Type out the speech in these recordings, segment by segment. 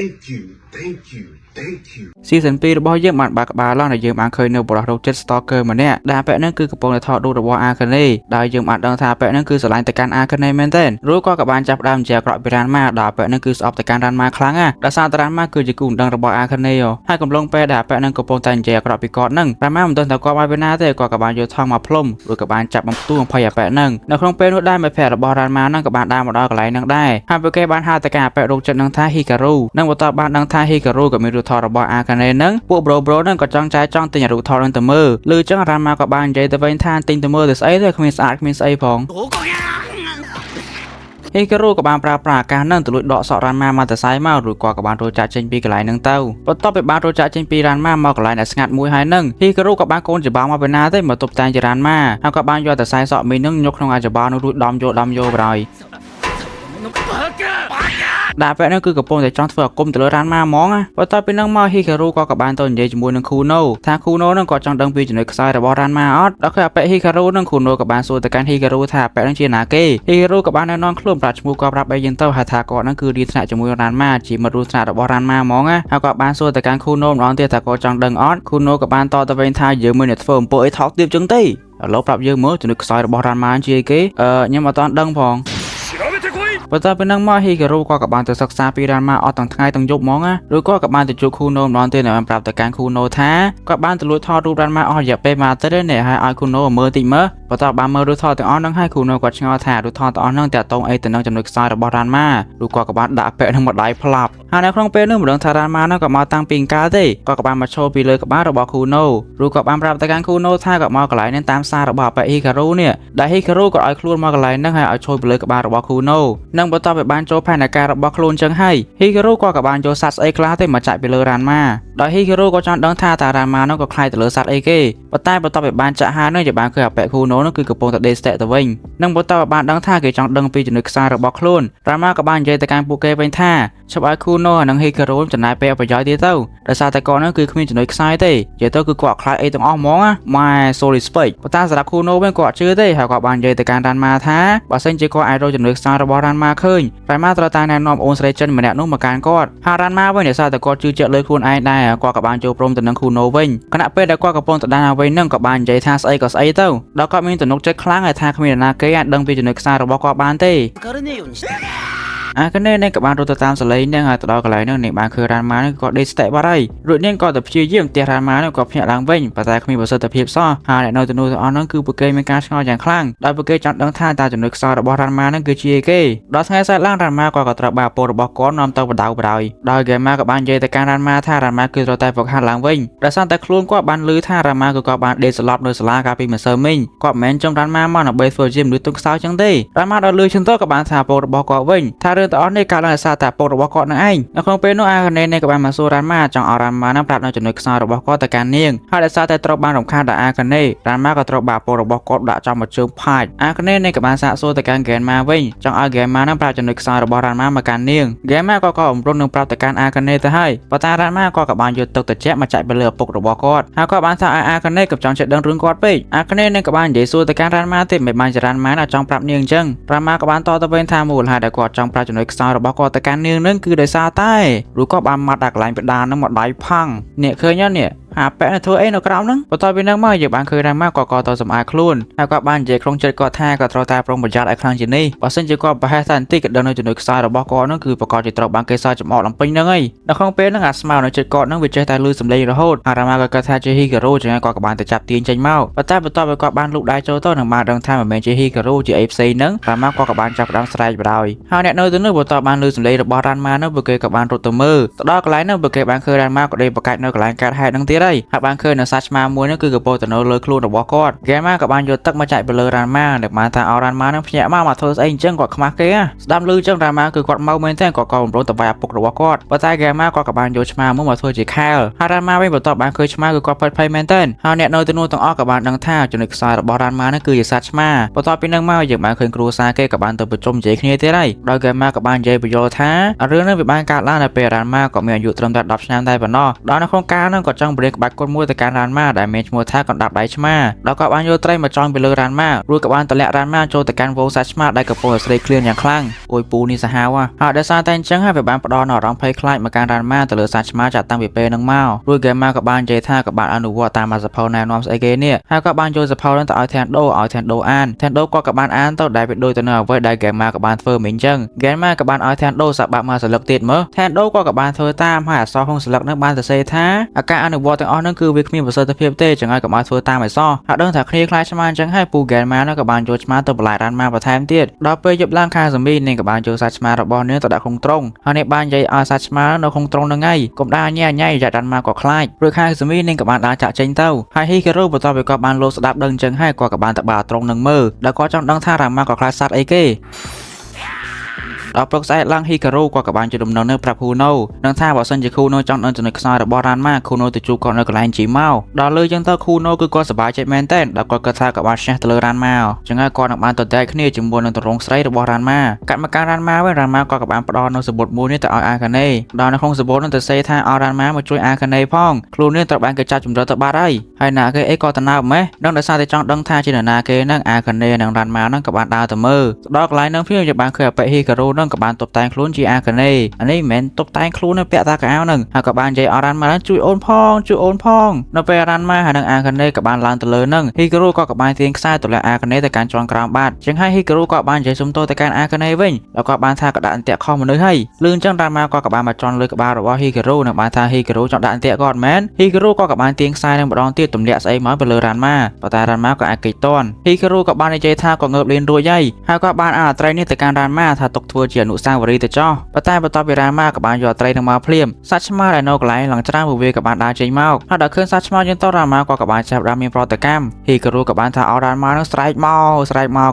Thank you, thank you, thank you. ซีซั่น2របស់យើងបានបើកក្បាលឡើងដែលយើងបានឃើញនៅបរិះរោគចិត្ត Stalker ម្នាក់ដែលពាក់ហ្នឹងគឺកំពុងតែថតរូបរបស់ Akane ដែលយើងបានដឹងថាពាក់ហ្នឹងគឺស្រឡាញ់ទៅកាន់ Akane មែនទែនរួចក៏បានចាប់ផ្ដើមជាអាក្រក់ពី Ranma ដែលពាក់ហ្នឹងគឺស្អប់ទៅកាន់ Ranma ខ្លាំងណាស់ដោយសារតែ Ranma គឺជាគូដណ្ដឹងរបស់ Akane ហើយកំឡុងពេលដែលពាក់ហ្នឹងកំពុងតែនិយាយអាក្រក់ពីគាត់ហ្នឹង Ranma មិនដឹងថាគាត់បានពីណាទេគាត់ក៏បានយកថង់មកផ្លុំរួចក៏បានចាប់បំផ្ទុះអំភ័យអាពាក់ហ្នឹងនៅក្នុងពេលនោះដែរមិត្តភក្តិរបស់ Ranma ហ្នឹងក៏បានដើរមកដល់កន្លែងហ្នឹងដែរហើយពួកគេបានហៅទៅកាន់អាពាក់រោគចិត្តហ្នឹងថា Hikaru និងបន្ទាប់បានដឹងថា Hikaru ក៏មានរូបថតរបស់ Akane ហ្នឹងពួក bro ហ្នឹងក៏ចង់ចង់ទិញរូបថតហ្នឹងទៅមើលឮចឹង Ranma ក៏បាននិយាយទៅវិញថាទិញទៅមើលទៅស្អីទេគ្មានស្អាតគ្មានស្អីផង Hikaru ក៏បានប្រើប្រាស់ឱកាសហ្នឹងទៅលួចដកសក់ Ranma មកទៅសាយមករួចគាត់ក៏បានរត់ចាក់ចេញពីកន្លែងហ្នឹងទៅបន្ទាប់ពីបានរត់ចាក់ចេញពី Ranma មកកន្លែងដែលស្ងាត់មួយហើយហ្នឹង Hikaru ក៏បានកូនច្បងមកពីណាទេមកទប់តែងជា Ranma ហើយក៏បានយកទៅសាយសក់មីហ្នឹងយកក្នុងអាចបោនោះរួចដំយកបណ្ដោយដែលពេលហ្នឹងគឺកំពុងតែចង់ធ្វើអាគមទៅលើ Ranma ហ្មងបន្ទាប់ពីហ្នឹងមក Hikaru ក៏បានទៅនិយាយជាមួយនឹង Kuno ថា Kuno ហ្នឹងក៏ចង់ដឹងពីចំណុចខ្សោយរបស់ Ranma អត់ដល់ពេលអាពាក់ Hikaru និង Kuno ក៏បានសួរទៅកាន់ Hikaru ថាអាពាក់ហ្នឹងជាណាគេ Hikaru ក៏បានណែនាំខ្លួនប្រាប់ឈ្មោះគាត់ប្រាប់អីយ៉ាងទៅហើយថាគាត់ហ្នឹងគឺរៀនថ្នាក់ជាមួយ Ranma ជាមិត្តរួមថ្នាក់របស់ Ranma ហ្មងហើយក៏បានសួរទៅកាន់ Kuno ម្ដងទៀតថាគាត់ចង់ដឹងអត់ Kuno ក៏បានតទៅវិញថាយើងមិនធ្វើអំពើអីថោកទាបចឹងទេឥឡូវប្រាប់យើងមើលចំណុចខ្សោយរបស់ Ranma ជាអីគេខ្ញុំអត់ទាន់ដឹងផងបន្ទាប់ពីហ្នឹងមក Hikaru ក៏បានទៅសិក្សាពី Ranma អត់ទាំងថ្ងៃទាំងយប់ហ្មងឬក៏បានទៅជួប Kuno ម្ដងទៀតហើយបានប្រាប់ទៅកាន់ Kuno ថាគាត់បានទៅលួចថតរូប Ranma អស់រយៈពេលមួយអាទិត្យនេះហើយឲ្យ Kuno មើលតិចមើលបន្ទាប់បានមើលរូបថតទាំងអស់ហ្នឹងហើយ Kuno គាត់ឆ្ងល់ថារូបថតទាំងអស់ហ្នឹងតាក់ទងអីទៅនឹងចំណុចខ្សោយរបស់ Ranma ឬគាត់ក៏បានដាក់ពាក់នឹងម្ដាយផ្លាប់ហើយនៅក្នុងពេលនោះមិនដឹងថា Ranma ហ្នឹងក៏មកតាំងពីកាលទេគាត់ក៏បានមកឈរពីលើក្បាលរបស់ Kuno ឬក៏បានប្រាប់ទៅកាន់ Kuno ថាគាត់មកកន្លែងនេះតាមសាររបស់អាពាក់ Hikaru នេះដែល Hikaru ក៏ឲ្យខ្លួនមកកន្លែងហ្នឹងហើយឲ្យឈរពីលើក្បាលរបស់ Kuno និងបន្ទាប់ពីបានចូលផែនការរបស់ខ្លួនចឹងហើយ Hikaru ក៏បានយកសត្វស្អីខ្លះទេមកចាក់ពីលើ Ranma ដោយ Hikaru ក៏ចង់ដឹងថាតា Ranma នោះក៏ខ្លាចទៅលើសត្វអីគេប៉ុន្តែបន្ទាប់ពីបានចាក់ហានោះជាបានឃើញអាពាក់ Kuno នោះគឺកំពុងតែដេកស្ទាក់ទៅវិញនិងបន្ទាប់បានដឹងថាគេចង់ដឹងពីចំណុចខ្សោយរបស់ខ្លួន Ranma ក៏បាននិយាយទៅកាន់ពួកគេវិញថាជប់ឲ្យ Kuno និង Hikaru ចំណាយពេលប្រយោជន៍ទៀតទៅដោយសារតែគាត់នោះគឺគ្មានចំណុចខ្សោយទេនិយាយទៅគឺគាត់ខ្លាចអីទាំងអស់ហ្មងម៉ែ sorry speak ប៉ុន្តែសម្រាប់ Kuno វិញគាត់ជឿទេហើយគាត់បាននិយាយទៅកាន់ Ranma ថាបើសិនជាគាត់អាចរកចំណុចខ្សោយរបស់ Ranma ឃើញ Ranma ត្រូវតែណែនាំអូនស្រីចិនម្នាក់នោះមកកាន់គាត់ហើយ Ranma វិញដោយសារតែគាត់ជឿជាក់លើខ្លួនឯងដែរគាត់ក៏បានចូលព្រមទៅនឹង Kuno វិញខណៈពេលដែលគាត់កំពុងទៅដល់វិញនឹងក៏បាននិយាយថាស្អីក៏ស្អីទៅដល់គាត់មានទំនុកចិត្តខ្លាំងហើយថាគ្មានអ្នកណាគេអាចដឹងពីចំណុចខ្សោយរបស់គាត់បានទេAkane នឹងក៏បានរត់ទៅតាមសលេងនឹងហើយទៅដល់កន្លែងនោះនាងបានឃើញ Ranma នឹងក៏ដេកស្ទាក់បាត់ហើយរួចនាងក៏ទៅព្យាយាមផ្ទះ Ranma នឹងក៏ភ្ញាក់ឡើងវិញប៉ុន្តែគ្មានប្រសិទ្ធភាពសោះហើយអ្នកនៅទីនោះទាំងអស់នោះគឺពួកគេមានការឆ្ងល់យ៉ាងខ្លាំងដោយពួកគេចង់ដឹងថាតើចំណុចខ្សោយរបស់ Ranma នឹងគឺជាអីគេដល់ថ្ងៃស្អែកឡើង Ranma ក៏ត្រូវបានពលរបស់គាត់នាំទៅបដៅបដោយដោយ Gamma ក៏បាននិយាយទៅកាន់ Ranma ថា Ranma គឺត្រូវតែហ្វឹកហាត់ឡើងវិញដោយសារតែខ្លួនគាត់បានឮថា Ranma គឺគាត់បានដេកស្លាប់នៅសាលាកាលពីម្សិលមិញគាត់មិនមែនចង់ Ranma មកដើម្បីធ្វើជាមនុស្សទុកខ្សោយចឹងទេ Ranma ដល់ឮចឹងទៅក៏បានថាពលរបស់គាត់វិញថារឿងទាំងអស់នេះកើតឡើងដោយសារតែពលរបស់គាត់នឹងឯងនៅក្នុងពេលនោះ Akane ក៏បានមកសួរ Ranma ចង់ឲ្យ Ranma នឹងប្រាប់នៅចំណុចខ្សោយរបស់គាត់ទៅកាន់នាងហើយដោយសារតែត្រូវបានរំខានដល់ Akane Ranma ក៏ត្រូវបានពលរបស់គាត់ដាក់ចំមកជើងផាច់ Akane នឹងក៏បានសាកសួរទៅកាន់ Gamma វិញចង់ឲ្យ Gamma នឹងប្រាប់ចំណុចខ្សោយរបស់ Ranma មកកាន់នាង Gamma ក៏អំរុននឹងប្រាប់ទៅកាន់ Akane ទៅហើយប៉ុន្តែ Ranma ក៏បានយកទឹកត្រជាក់មកចាក់ទៅលើឪពុករបស់គាត់ហើយក៏បានថាឲ្យ Akane ក៏ចង់ចេះដឹងរឿងគាត់ពេក Akane នឹងក៏បាននិយាយសួរទៅកាន់ Ranma ទេមិនបានជា Ranma ចង់ប្រាប់នាងអញ្ចឹង Ranma ក៏បានតទៅវិញថាមូលហេតុដែលគាត់ចង់ប្រាប់ចំណុចខ្សោយរបស់គាត់ទៅកាន់នាងនឹងគឺដោយសារតែឬក៏បានមកដាក់កន្លែងបដានឹងមកដៃផាំងនេះឃើញនេះអាពាក់ធ្វើអីនៅក្រោមហ្នឹងបន្ទាប់ពីហ្នឹងមកយើងបានឃើញ Ranma ក៏ទៅសម្អាតខ្លួនហើយគាត់បាននិយាយក្នុងចិត្តគាត់ថាគាត់ត្រូវតែប្រុងប្រយ័ត្នឲ្យខ្លាំងជាងនេះបើសិនជាគាត់ប្រហែលតែបន្តិចក៏ដឹងនៅចំណុចខ្សោយរបស់គាត់ហ្នឹងគឺប្រកាសជាត្រូវបានគេសើចចំអកឡើងពេញហ្នឹងហើយនៅក្នុងពេលហ្នឹងអាស្មៅនៅចិត្តគាត់ហ្នឹងវាចេះតែលឺសំឡេងរហូត Ranma ក៏គិតថាជា Hikaru ចឹងគាត់ក៏បានទៅចាប់ទាញចេញមកប៉ុន្តែបន្ទាប់ពីគាត់បានលូកដៃចូលទៅនឹងបានដឹងថាមិនមែនជា Hikaru ជាអីផ្សេងហ្នឹង Ranma ក៏បានចាប់ផ្ដើមស្រែកបដ ហើយអ្នកនៅទៅនោះបន្ទាប់បានលឺសំឡេងរបស់ Ranma ហ្នឹងពួកគេក៏បានរត់ទៅមើលទៅដល់កន្លែងហ្នឹងពួកគេបានឃើញ Ranma ក៏ដេកប្រកាច់នៅកន្លែងកើតហេតុហ្នឹងទៀតហើយបានឃើញនៅសាច់ឆ្មាមួយហ្នឹងគឺកំពុងតែនៅលើខ្លួនរបស់គាត់ Gamma ក៏បានយកទឹកមកចាក់ទៅលើ Ranma ដែលបានថាឲ្យ Ranma ហ្នឹងភ្ញាក់មកធ្វើស្អីអញ្ចឹងគាត់ខ្មាស់គេស្ដាប់ឮអញ្ចឹង Ranma គឺគាត់មកមែនទេគាត់ក៏បំរុងទៅវាយឪពុករបស់គាត់ប៉ុន្តែ Gamma គាត់ក៏បានយកឆ្មាមួយមកធ្វើជាខែលហើយ Ranma វិញបន្ទាប់បានឃើញឆ្មាគឺគាត់ភ័យភ័យមែនទេហើយអ្នកនៅទីនោះទាំងអស់ក៏បានដឹងថាចំណុចខ្សោយរបស់ Ranma ហ្នឹងគឺជាសត្វឆ្មាបន្ទាប់ពីហ្នឹងមកយើងបានឃើញគ្រួសារគេក៏បានទៅប្រជុំនិយាយគ្នាទៀតហើយដោយ Gamma ក៏បាននិយាយបញ្យល់ថារឿងហ្នឹងវាបានកើតឡើងនៅពេល Ranma ក៏មានអាយុត្រឹមតែ10ឆ្នាំដែរប៉ុណ្ណោះដល់នៅក្នុងការហ្នឹងក៏ចង់បរៀ ក្បាច់កូនមួយទៅកាន់រានម៉ាដែលមានឈ្មោះថាកណ្ដាប់ដៃឆ្មាដល់ក៏បានយកត្រីមកចងពីលើរានម៉ារួចក៏បានតម្លាក់រានម៉ាចូលទៅកាន់វងសាច់ឆ្មាដែលកំពុងស្រីឃ្លានយ៉ាងខ្លាំងអួយពូនេះសាហាវហើយដោយសារតែអញ្ចឹងហើយវាបានផ្ដល់នូវអារម្មណ៍ភ័យខ្លាចមកកាន់រានម៉ាទៅលើសាច់ឆ្មាចាក់តាំងពីពេលហ្នឹងមករួចហ្គេម៉ាក៏បាននិយាយថាក៏បានអនុវត្តតាមសភៅណែនាំស្អីគេនេះហើយក៏បានយកសភៅហ្នឹងទៅឲ្យថែនដូអានថែនដូក៏បានអានទៅដែលវាដូចទៅនឹងអ្វីដែលហ្គេម៉ាក៏បានធ្វើមិនអញ្ចឹងហ្គេម៉ាក៏បានឲ្យថែនដូសាក់បាក់មកសន្លឹកទៀតមើលថែនដូក៏បានធ្វើតាមហើយអក្សរក្នុងសន្លឹកហ្នឹងបានសរសេរថាការអនុវត្តទាំងអស់ហ្នឹងគឺវាគ្មានប្រសិទ្ធភាពទេចឹងហើយកុំឲ្យធ្វើតាមឲ្យសោះហើយដឹងថាគ្នាខ្លាចឆ្មាអញ្ចឹងហើយពូហ្គេម៉ាហ្នឹងក៏បានយកឆ្មាទៅបន្លាយរានម៉ាបន្ថែមទៀតដល់ពេលយប់ឡើងខាងសាមីនាងក៏បានយកសាច់ឆ្មារបស់នាងទៅដាក់ក្នុងទ្រុងហើយនាងបាននិយាយឲ្យសាច់ឆ្មានៅក្នុងទ្រុងហ្នឹងហើយកុំដាញ៉ៃយ៉ាត់រានម៉ាក៏ខ្លាចព្រោះខាងសាមីនាងក៏បានដើរចាក់ចេញទៅហើយហ៊ីការ៉ូបន្ទាប់ពីគាត់បានលោកស្ដាប់ដឹងអញ្ចឹងហើយគាត់ក៏បានទៅបាទ្រុងនឹងមើលដែលគាត់ចង់ដឹងថារានម៉ាក៏ខ្លាចសត្វអីគេដល់ព្រឹកស្អែកឡើងហ៊ីការ៉ូគាត់ក៏បានជួយដំណឹងនៅប្រាប់ហ៊ូណូនឹងថាបើសិនជាហ៊ូណូចង់ដឹងចំណុចខ្សោយរបស់រានម៉ាហ៊ូណូទៅជួបគាត់នៅកន្លែងជីមកដល់លើចឹងទៅហ៊ូណូគឺគាត់សប្បាយចិត្តមែនទែនដល់គាត់គិតថាគាត់បានឈ្នះទៅលើរានម៉ាចឹងហើយគាត់នឹងបានទៅតែគ្នាជាមួយនឹងទរងស្រីរបស់រានម៉ាកាត់មកការរានម៉ាវិញរានម៉ាគាត់ក៏បានផ្ដល់នៅសម្បត្តិមួយនេះទៅឲ្យអាកាណេដល់នៅក្នុងសម្បត្តិនោះទៅសេថាឲ្យរានម៉ាមកជួយអាកាណេផងខ្លួននេះត្រូវបានគេចាប់ជំរឿទៅបាត់ហើយណាគេអីក៏ទៅណើបម៉េះនឹងដោយសារតែចង់ដឹងថាជានរណាគេនឹងអាកាណេនិងរានម៉ានឹងក៏បានដើរទៅមើលដល់កន្លែងនឹងព្រាមជាបានឃើញអបិហ៊ីការ៉ូនឹងក៏បានតុបតែងខ្លួនជាអាកាណេអានេះមិនមែនតុបតែងខ្លួននៅពាក់តាកៅនឹងហើយក៏បាននិយាយឲ្យរានម៉ាជួយអូនផងនៅពេលរានម៉ាហើយនឹងអាកាណេក៏បានឡើងទៅលើនឹងហ៊ីការ៉ូក៏បានទាញខ្សែទម្លាក់អាកាណេទៅកាន់ជាន់ក្រោមបាតចឹងហើយហ៊ីការ៉ូក៏បាននិយាយសុំទោសទៅកាន់អាកាណេវិញแล้วក៏បានថាក៏ដាក់អន្ទាក់ខុសមនុស្សហើយលឿនចឹងរានម៉ាក៏បានមកជន់លើក្បាលរបស់ហ៊ីការ៉ូនឹងបានថាហ៊ីការ៉ូចង់ដាក់អន្ទាក់គាត់មែនហ៊ីការ៉ូក៏បានទាញខ្សែនឹងម្ដងទៀតទម្លាក់ស្អីមកទៅលើរានម៉ាប៉ុន្តែរានម៉ាក៏អាចគេចតន់ហ៊ីការ៉ូក៏បាននិយាយថាក៏ងើបលេងរួចហើយក៏បានអាត្រីនេះទៅកាន់រានម៉ាថាទុកធ្វើជាអនុស្សាវរីយ៍ទៅចោះប៉ុន្តែបន្ទាប់ពីរានម៉ាក៏បានយកត្រីនឹងមកភ្លាមសាច់ឆ្មាដែលនៅកន្លែងឡើងច្រើនវាក៏បានដើរចេញមកហើយដល់ឃើញសាច់ឆ្មាយើងទៅរានម៉ាក៏បានចាប់ដើមមានប្រតិកម្មហ៊ីការ៉ូក៏បានថាឲ្យរានម៉ានឹងស្រែកម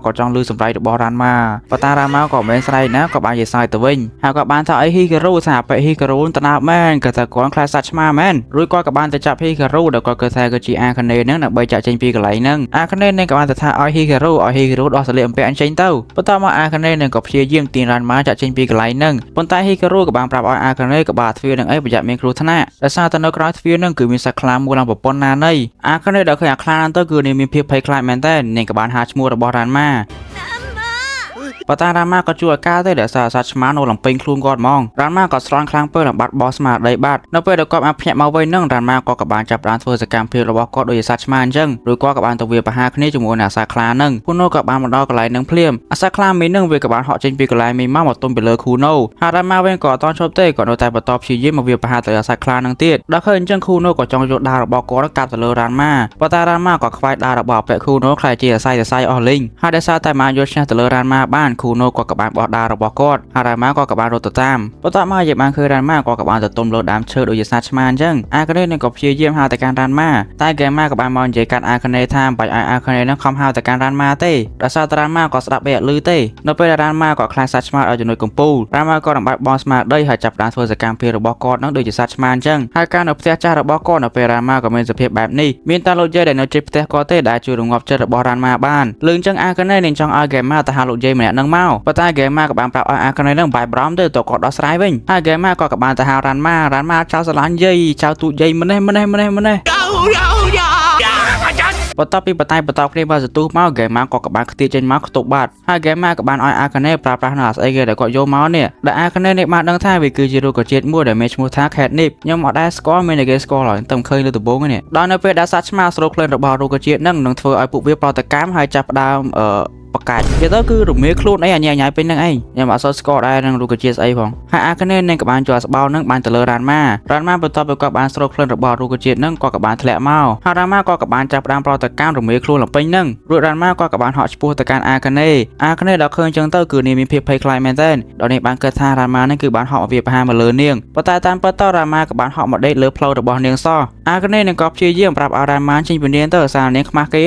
កក៏ចង់លឺសម្លេងរបស់រានម៉ាប៉ុន្តែរានម៉ាក៏មិនស្រែកណាក៏បាននិយាយសើចទៅវិញហើយក៏បានថាឲ្យហ៊ីការ៉ូថាអបិហ៊ីការ៉ូទៅណាមែនក៏ថាគាត់ខ្លាចសាច់ឆ្មាមែនរួចគាត់ក៏បានទៅចាប់ហ៊ីការ៉ូដែលគាត់គិតថាគឺជាអាកាណេនឹងដើម្បីចាក់ចេញពីកន្លែងហ្នឹងអាកាណេនឹងក៏បានទៅថាឲ្យហ៊ីការ៉ូដោះសលៀកបំពាក់អញ្ចឹងទៅបន្ទាប់មកអាកាណេនឹងក៏ព្យាយាមទាញរានម៉ាចាក់ចេញពីកន្លែងហ្នឹងប៉ុន្តែហ៊ីការ៉ូក៏បានប្រាប់ឲ្យអាកាណេក៏បានទ្វារនឹងអីប្រយ័ត្នមានគ្រោះថ្នាក់ដោយសារតែនៅក្រៅទ្វារហ្នឹងគឺមានសត្វខ្លាមួយឡើងប្រពន្ធណានៃអាកាណេដល់ឃើញអាខ្លាហ្នឹងទៅគឺនាងមានភាពភ័យខ្លាចមែនតើនាងក៏បានហៅឈ្មោះរបស់រានម៉ាប៉ុន្តែរានម៉ាក៏ជួយឲ្យការទេដែលសារសាច់ឆ្មានៅលំពេញខ្លួនគាត់ហ្មងរានម៉ាក៏ស្រន់ខ្លាំងពេកនឹងបាត់បោះស្មារតីបាត់នៅពេលដែលគាត់បានភ្ញាក់មកវិញនឹងរានម៉ាក៏បានចាប់ផ្ដើមធ្វើសកម្មភាពរបស់គាត់ដោយសាច់ឆ្មាអញ្ចឹងរួចគាត់ក៏បានទៅវាប្រហារគ្នាជាមួយនឹងអាសាខ្លានឹងគូណូក៏បានមកដល់កន្លែងនឹងភ្លាមអាសាខ្លាមីនឹងវាក៏បានហក់ចេញពីកន្លែងមីមកទុំពីលើគូណូហើយរានម៉ាវិញក៏អត់តន់ឈប់ទេគាត់នៅតែបន្តព្យាយាមមកវាប្រហារទៅអាសាខ្លានឹងទៀតដល់ឃើញអញ្ចឹងគូណូក៏ចង់យកដាវរបស់គាត់កាប់ទៅលើរានម៉ាប៉ុន្តែរានម៉ាក៏ខ្វាយដាវរបស់អបិគូណូខ្លាចជាអាស័យអស់លីងហើយដោយសារតែម៉ាយកឈ្នះទៅលើរានម៉ាបានគូណូក៏បានបោះដារបស់គាត់ហើយរានម៉ាក៏បានរត់ទៅតាមបន្ទាប់មកយើងបានឃើញរានម៉ាក៏បានទៅទុំលើដើមឈើដូចជាសត្វឆ្មាអញ្ចឹងអាកាណេនឹងក៏ព្យាយាមហៅទៅកាន់រានម៉ាតែហ្គេម៉ាក៏បានមកនិយាយកាត់អាកាណេថាមិនបាច់ឲ្យអាកាណេនឹងខំហៅទៅកាន់រានម៉ាទេដោយសារតែរានម៉ាក៏ស្ដាប់បែអត់ឮទេនៅពេលរានម៉ាក៏ខ្លាចសត្វឆ្មាឲ្យជំនួយកំពូលរានម៉ាក៏នឹងបាត់បង់ស្មារតីហើយចាប់ផ្ដើមធ្វើសកម្មភាពរបស់គាត់នឹងដូចជាសត្វឆ្មាអញ្ចឹងហើយការនៅផ្ទះចាស់របស់គាត់នៅពេលរានម៉ាក៏មានសភាពបែបនេះមានតែលោកយាយដែលនៅជិតផ្ទះគាត់ទេដែលជួយរងាប់ចិត្តរបស់រានម៉ាបានលឿនអញ្ចឹងអាកាណេនឹងចង់ឲ្យហ្គេម៉ាទៅហៅលោកយាយម្នាក់នឹងមកប៉ុន្តែហ្គេម៉ាក៏បានប្រាប់ឲ្យអាកាណេនឹងបាយប្រំទៅតគាត់ដោះស្រាយវិញហើយហ្គេម៉ាក៏បានទៅហៅរានម៉ាចៅស្រឡាញ់យាយចៅទូចយាយម្នេះបន្ទាប់ពីបន្តគ្នាមកសន្ទុះមកហ្គេម៉ាក៏បានខ្ទាតចេញមកខ្ទប់បាត់ហើយហ្គេម៉ាក៏បានឲ្យអាកាណេប្រើប្រាស់នៅស្អីគេដែលគាត់យកមកនេះដែលអាកាណេនេះបានដឹងថាវាគឺជារុក្ខជាតិមួយដែលមានឈ្មោះថា catnip ខ្ញុំអត់ដែរស្គាល់មានតែគេស្គាល់ហើយតែឃើញលើដំបូងនេះដល់នៅពេលដែលសត្វឆ្មាស្រូបក្លិនរបស់រុក្ខជាតិនឹងធ្វើឲ្យពួកវាប្រតិកម្មហើយចាប់ផ្ដើមបកាច់និយាយទៅគឺរមៀលខ្លួនអីញ៉ៃពេញនឹងឯងខ្ញុំអត់សូវស្គាល់ដែរនឹងរុក្ខជាតិស្អីផងហើយអាកាណេនឹងក៏បានជាប់ស្បោនឹងបានទៅលើរានម៉ាបន្ទាប់ពីគាត់បានស្រូបក្លិនរបស់រុក្ខជាតិនឹងគាត់ក៏បានធ្លាក់មកហើយរានម៉ាក៏បានចាប់ផ្ដើមប្រតិកម្មរមៀលខ្លួនលំពេញនឹងរួចរានម៉ាក៏បានហក់ឆ្ពោះទៅកាន់អាកាណេដល់ឃើញចឹងទៅគឺនាងមានភាពភ័យខ្លាចមែនទែនដល់នេះបានគិតថារានម៉ានឹងគឺបានហក់មកវាប្រហារមកលើនាងប៉ុន្តែតាមពិតទៅរានម៉ាក៏បានហក់មកដេកលើផ្លូវរបស់នាងសោះអាកាណេនឹងក៏ព្យាយាមប្រាប់ឲ្យរានម៉ាចេញពីនាងទៅសារនាងខ្មាស់គ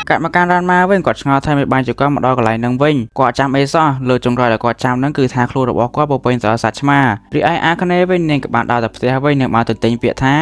េកាត់មកកាន់រានម៉ាវិញគាត់ឆ្ងល់ថាមិនបានជាគាត់មកដល់កន្លែងហ្នឹងវិញគាត់ចាំអីសោះលើចុងក្រោយដែលគាត់ចាំហ្នឹងគឺថាខ្លួនរបស់គាត់ពោពេញទៅដោយសត្វឆ្មារីឯអាកាណេវិញនាងក៏បានដើរទៅផ្ទះវិញនាងបានទៅទិញពាក្យថា